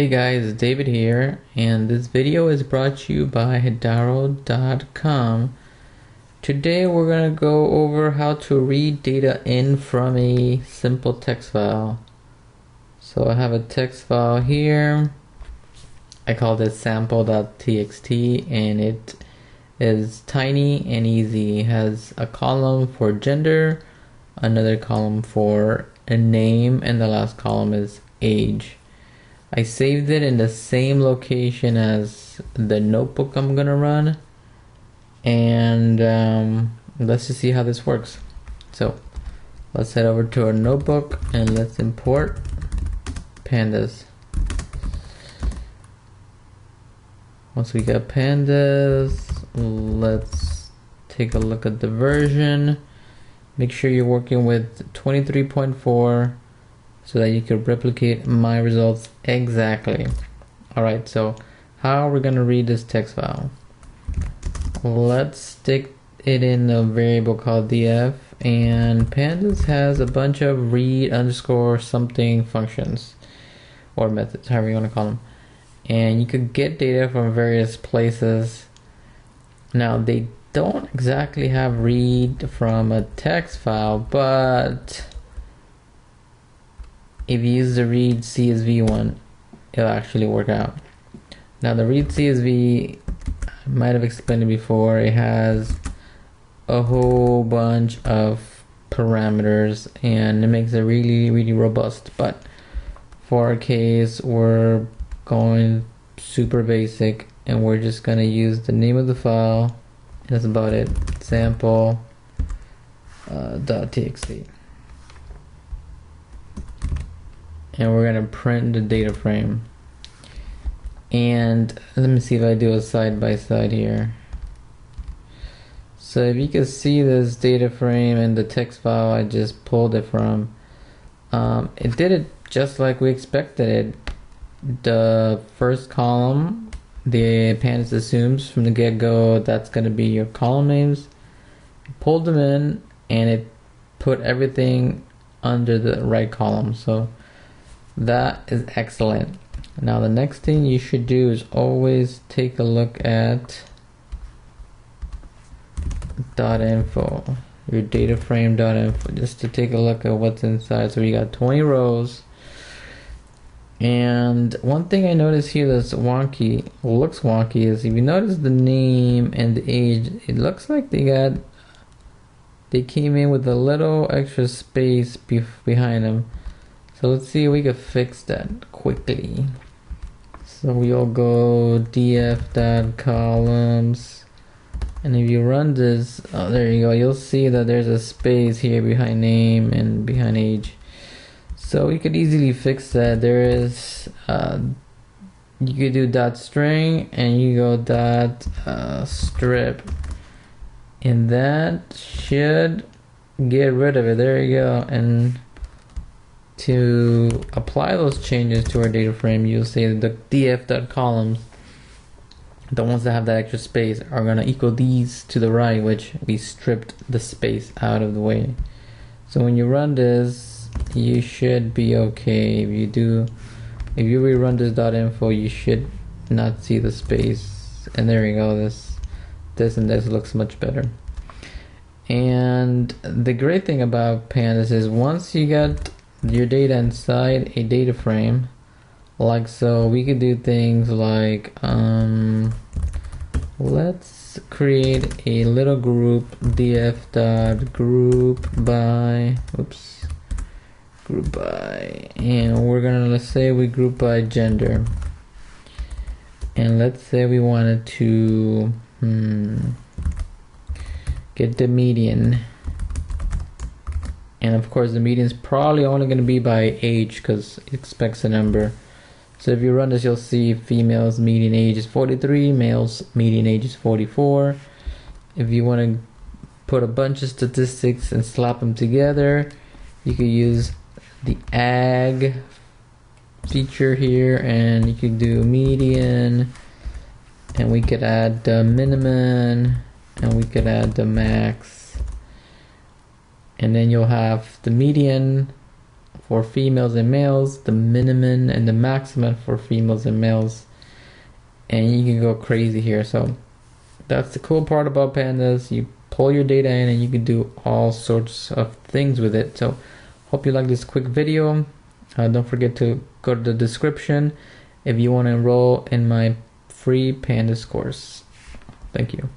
Hey guys, David here, and this video is brought to you by Hidaro.com. Today we're going to go over how to read data in from a simple text file. So I have a text file here. I call this sample.txt, and it is tiny and easy. It has a column for gender, another column for a name, and the last column is age. I saved it in the same location as the notebook I'm gonna run, and let's just see how this works. So let's head over to our notebook and let's import pandas. Once we got pandas, let's take a look at the version. Make sure you're working with 23.4 so that you can replicate my results exactly. Alright, so how are we going to read this text file? Let's stick it in a variable called df, and pandas has a bunch of read underscore something functions or methods, however you want to call them, and you could get data from various places. Now they don't exactly have read from a text file, but if you use the read CSV one, it'll actually work out. Now the read CSV, I might have explained it before, it has a whole bunch of parameters and it makes it really robust, but for our case we're going super basic and we're just gonna use the name of the file, and that's about it. Sample .txt. And we're gonna print the data frame. And let me see if I do a side by side here. So if you can see this data frame and the text file I just pulled it from, it did it just like we expected it. The first column, the Pandas assumes from the get-go that's gonna be your column names. It pulled them in and it put everything under the right column. So that is excellent. Now the next thing you should do is always take a look at .info, your data frame .info, just to take a look at what's inside. So we got 20 rows, and one thing I noticed here that's wonky, looks wonky, is if you notice the name and the age, it looks like they came in with a little extra space behind them. So let's see if we can fix that quickly. So we'll go df.columns, and if you run this, oh, there you go, you'll see that there's a space here behind name and behind age. So we could easily fix that. There is, you could do .string and you go .strip, and that should get rid of it. There you go. And to apply those changes to our data frame, you'll see that the df.columns, the ones that have that extra space, are going to equal these to the right, which we stripped the space out of the way. So when you run this, you should be okay. If you rerun this .info, you should not see the space. And there you go, this index looks much better. And the great thing about Pandas is once you get your data inside a data frame, like so, we could do things like let's create a little group, group by, and we're gonna, let's say we group by gender, and let's say we wanted to get the median. And of course the median is probably only going to be by age because it expects a number. So if you run this, you'll see females median age is 43, males median age is 44. If you want to put a bunch of statistics and slap them together, you could use the ag feature here, and you could do median, and we could add the minimum, and we could add the max. And then you'll have the median for females and males, the minimum and the maximum for females and males, and you can go crazy here. So that's the cool part about Pandas. You pull your data in and you can do all sorts of things with it. So hope you like this quick video. Don't forget to go to the description if you want to enroll in my free Pandas course. Thank you.